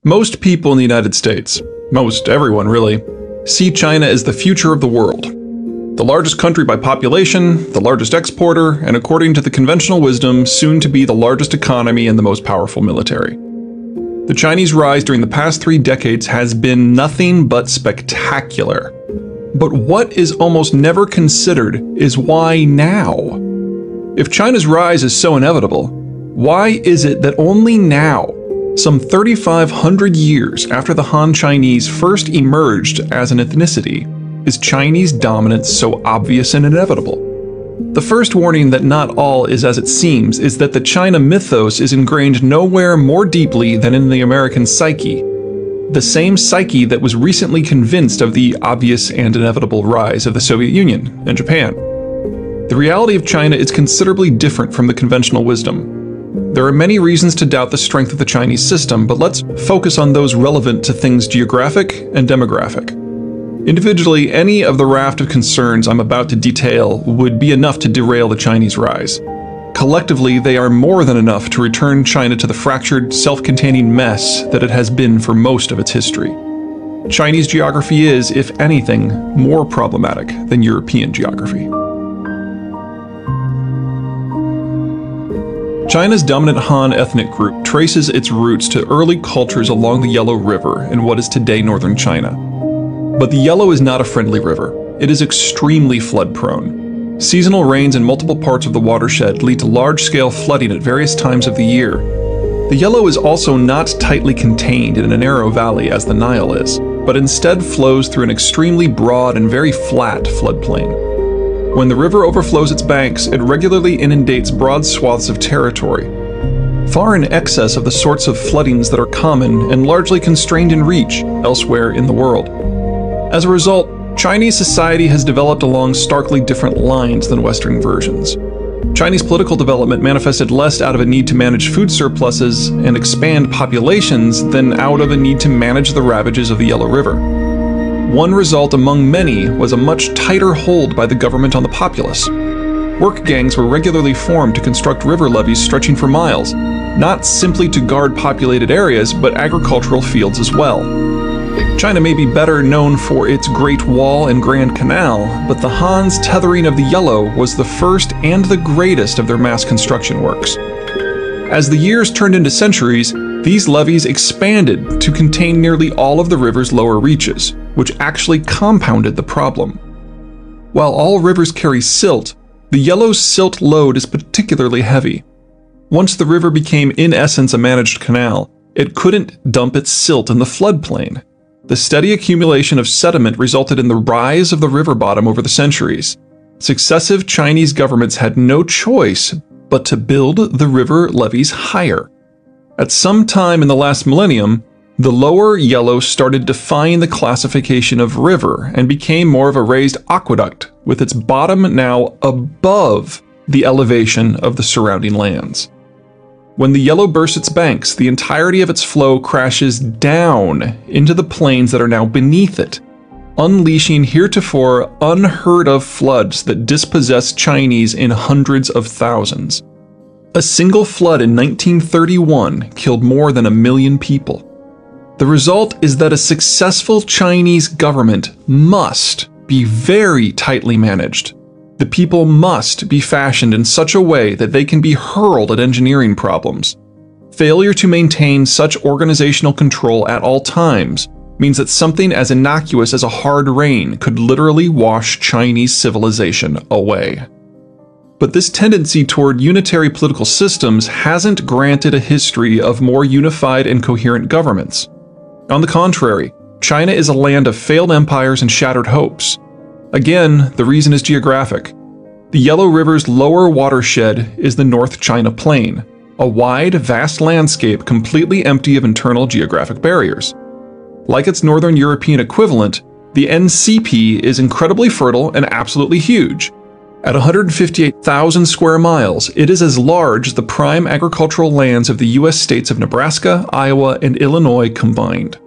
Most people in the United States, most everyone really, see China as the future of the world. The largest country by population, the largest exporter, and according to the conventional wisdom, soon to be the largest economy and the most powerful military. The Chinese rise during the past 3 decades has been nothing but spectacular. But what is almost never considered is why now? If China's rise is so inevitable, why is it that only now, some 3,500 years after the Han Chinese first emerged as an ethnicity, is Chinese dominance so obvious and inevitable? The first warning that not all is as it seems is that the China mythos is ingrained nowhere more deeply than in the American psyche, the same psyche that was recently convinced of the obvious and inevitable rise of the Soviet Union and Japan. The reality of China is considerably different from the conventional wisdom. There are many reasons to doubt the strength of the Chinese system, but let's focus on those relevant to things geographic and demographic. Individually, any of the raft of concerns I'm about to detail would be enough to derail the Chinese rise. Collectively, they are more than enough to return China to the fractured, self-containing mess that it has been for most of its history. Chinese geography is, if anything, more problematic than European geography. China's dominant Han ethnic group traces its roots to early cultures along the Yellow River in what is today northern China. But the Yellow is not a friendly river. It is extremely flood-prone. Seasonal rains in multiple parts of the watershed lead to large-scale flooding at various times of the year. The Yellow is also not tightly contained in a narrow valley as the Nile is, but instead flows through an extremely broad and very flat floodplain. When the river overflows its banks, it regularly inundates broad swaths of territory, far in excess of the sorts of floodings that are common and largely constrained in reach elsewhere in the world. As a result, Chinese society has developed along starkly different lines than Western versions. Chinese political development manifested less out of a need to manage food surpluses and expand populations than out of a need to manage the ravages of the Yellow River. One result among many was a much tighter hold by the government on the populace. Work gangs were regularly formed to construct river levees stretching for miles, not simply to guard populated areas, but agricultural fields as well. China may be better known for its Great Wall and Grand Canal, but the Han's tethering of the Yellow was the first and the greatest of their mass construction works. As the years turned into centuries, these levees expanded to contain nearly all of the river's lower reaches, which actually compounded the problem. While all rivers carry silt, the Yellow's silt load is particularly heavy. Once the river became in essence a managed canal, it couldn't dump its silt in the floodplain. The steady accumulation of sediment resulted in the rise of the river bottom over the centuries. Successive Chinese governments had no choice but to build the river levees higher. At some time in the last millennium, the lower Yellow started defying the classification of river and became more of a raised aqueduct, with its bottom now above the elevation of the surrounding lands. When the Yellow bursts its banks, the entirety of its flow crashes down into the plains that are now beneath it, unleashing heretofore unheard-of floods that dispossessed Chinese in hundreds of thousands. A single flood in 1931 killed more than 1 million people. The result is that a successful Chinese government must be very tightly managed. The people must be fashioned in such a way that they can be hurled at engineering problems. Failure to maintain such organizational control at all times means that something as innocuous as a hard rain could literally wash Chinese civilization away. But this tendency toward unitary political systems hasn't granted a history of more unified and coherent governments. On the contrary, China is a land of failed empires and shattered hopes. Again, the reason is geographic. The Yellow River's lower watershed is the North China Plain, a wide, vast landscape completely empty of internal geographic barriers. Like its northern European equivalent, the NCP is incredibly fertile and absolutely huge. At 158,000 square miles, it is as large as the prime agricultural lands of the U.S. states of Nebraska, Iowa, and Illinois combined.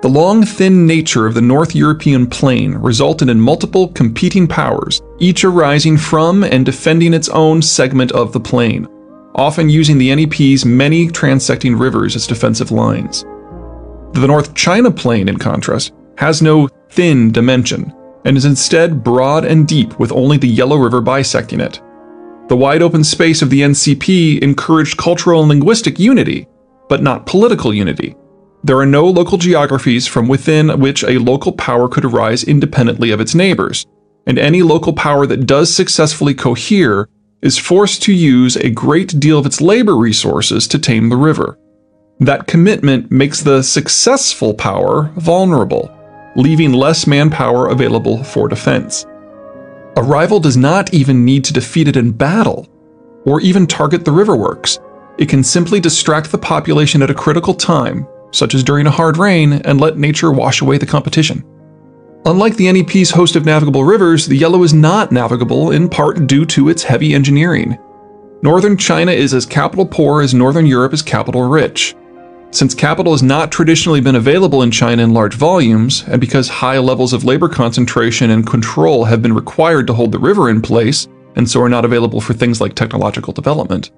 The long, thin nature of the North European plain resulted in multiple competing powers, each arising from and defending its own segment of the plain, often using the NEP's many transecting rivers as defensive lines. The North China Plain, in contrast, has no thin dimension, and is instead broad and deep with only the Yellow River bisecting it. The wide open space of the NCP encouraged cultural and linguistic unity, but not political unity. There are no local geographies from within which a local power could arise independently of its neighbors, and any local power that does successfully cohere is forced to use a great deal of its labor resources to tame the river. That commitment makes the successful power vulnerable, leaving less manpower available for defense. A rival does not even need to defeat it in battle, or even target the riverworks. It can simply distract the population at a critical time, such as during a hard rain, and let nature wash away the competition. Unlike the NEP's host of navigable rivers, the Yellow is not navigable in part due to its heavy engineering. Northern China is as capital poor as Northern Europe is capital rich. Since capital has not traditionally been available in China in large volumes, and because high levels of labor concentration and control have been required to hold the river in place, and so are not available for things like technological development,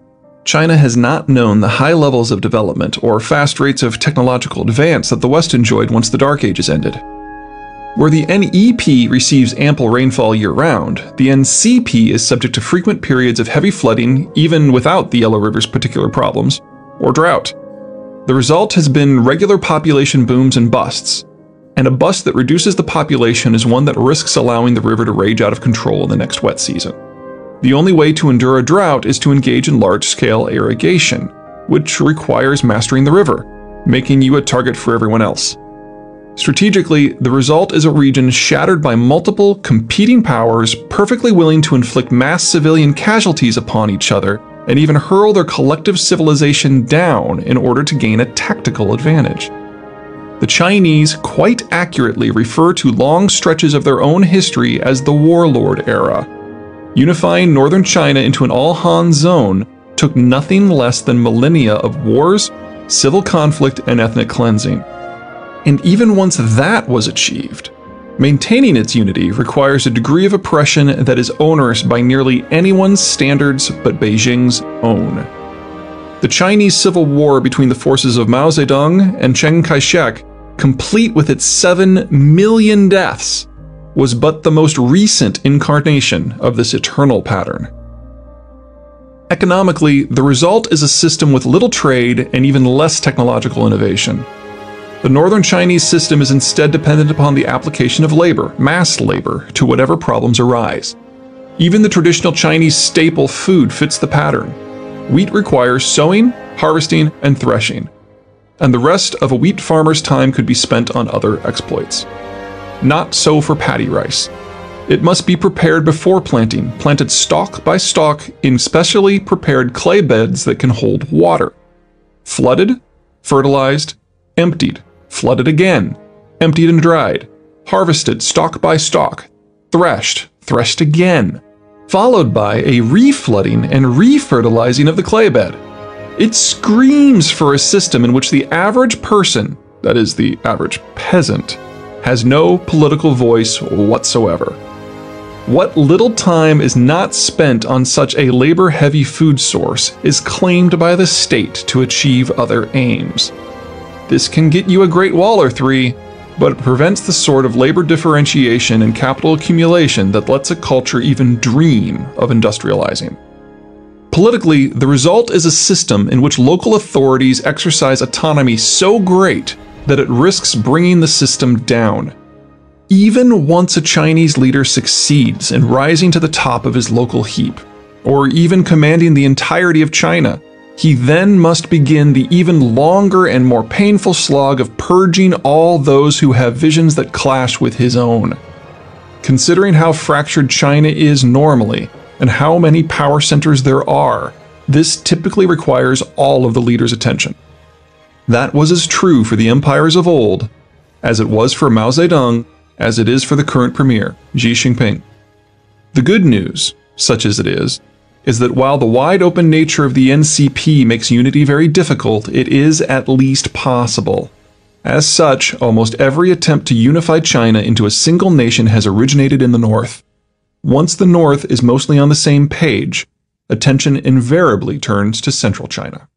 China has not known the high levels of development or fast rates of technological advance that the West enjoyed once the Dark Ages ended. Where the NEP receives ample rainfall year-round, the NCP is subject to frequent periods of heavy flooding, even without the Yellow River's particular problems, or drought. The result has been regular population booms and busts, and a bust that reduces the population is one that risks allowing the river to rage out of control in the next wet season. The only way to endure a drought is to engage in large-scale irrigation, which requires mastering the river, making you a target for everyone else. Strategically, the result is a region shattered by multiple competing powers perfectly willing to inflict mass civilian casualties upon each other and even hurl their collective civilization down in order to gain a tactical advantage. The Chinese quite accurately refer to long stretches of their own history as the warlord era. Unifying northern China into an all-Han zone took nothing less than millennia of wars, civil conflict, and ethnic cleansing. And even once that was achieved, maintaining its unity requires a degree of oppression that is onerous by nearly anyone's standards but Beijing's own. The Chinese Civil War between the forces of Mao Zedong and Chiang Kai-shek, complete with its 7 million deaths, was but the most recent incarnation of this eternal pattern. Economically, the result is a system with little trade and even less technological innovation. The northern Chinese system is instead dependent upon the application of labor, mass labor, to whatever problems arise. Even the traditional Chinese staple food fits the pattern. Wheat requires sowing, harvesting, and threshing, and the rest of a wheat farmer's time could be spent on other exploits. Not so for paddy rice. It must be prepared before planting, planted stalk by stalk in specially prepared clay beds that can hold water. Flooded, fertilized, emptied, flooded again, emptied and dried, harvested stalk by stalk, threshed again, followed by a reflooding and refertilizing of the clay bed. It screams for a system in which the average person, that is the average peasant, has no political voice whatsoever. What little time is not spent on such a labor-heavy food source is claimed by the state to achieve other aims. This can get you a Great Wall or three, but it prevents the sort of labor differentiation and capital accumulation that lets a culture even dream of industrializing. Politically, the result is a system in which local authorities exercise autonomy so great that it risks bringing the system down. Even once a Chinese leader succeeds in rising to the top of his local heap, or even commanding the entirety of China, he then must begin the even longer and more painful slog of purging all those who have visions that clash with his own. Considering how fractured China is normally, and how many power centers there are, this typically requires all of the leader's attention. That was as true for the empires of old as it was for Mao Zedong, as it is for the current premier, Xi Jinping. The good news, such as it is that while the wide-open nature of the NCP makes unity very difficult, it is at least possible. As such, almost every attempt to unify China into a single nation has originated in the North. Once the North is mostly on the same page, attention invariably turns to Central China.